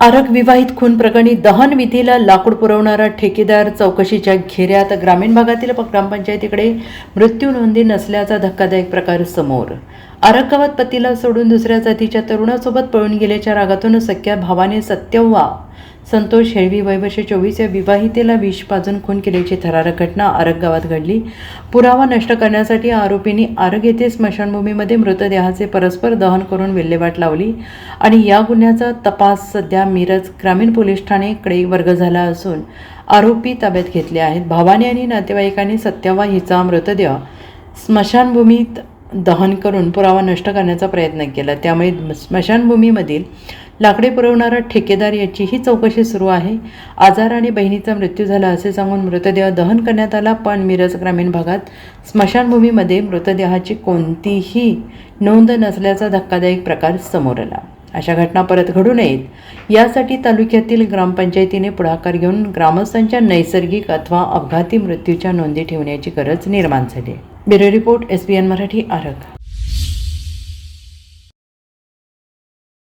आरग विवाहित खून प्रकरणी दहन विधीला लाकूड पुरवणारा ठेकेदार चौकशीच्या घेऱ्यात. ग्रामीण भागातील ग्रामपंचायतीकडे मृत्यू नोंदी नसल्याचा धक्कादायक प्रकार समोर. आरग गावात पतीला सोडून दुसऱ्या जातीच्या तरुणासोबत पळून गेल्याच्या रागातून सख्या भावाने सत्यव्वा संतोष हेळवी वय वर्ष 24 या विवाहितेला विष पाजून खून केल्याची थरारक घटना आरग गावात घडली. पुरावा नष्ट करण्यासाठी आरोपींनी आरग येथे स्मशानभूमीमध्ये मृतदेहाचे परस्पर दहन करून विल्हेवाट लावली आणि या गुन्ह्याचा तपास सध्या मिरज ग्रामीण पोलीस ठाणेकडे वर्ग झाला असून आरोपी ताब्यात घेतले आहेत. भावाने आणि नातेवाईकांनी सत्यव्वा हिचा मृतदेह स्मशानभूमीत दहन करून पुरावा नष्ट करण्याचा प्रयत्न केला. त्यामुळे स्मशानभूमीमधील लाकडे पुरवणारा ठेकेदार याचीही चौकशी सुरू आहे. आजार आणि बहिणीचा मृत्यू झाला असे सांगून मृतदेह दहन करण्यात आला, पण मिरज ग्रामीण भागात स्मशानभूमीमध्ये मृतदेहाची कोणतीही नोंद नसल्याचा धक्कादायक प्रकार समोर आला. अशा घटना परत घडू नयेत यासाठी तालुक्यातील ग्रामपंचायतीने पुढाकार घेऊन ग्रामस्थांच्या नैसर्गिक अथवा अपघाती मृत्यूच्या नोंदी ठेवण्याची गरज निर्माण झाली. Bureau report, SBN Marathi, Arag.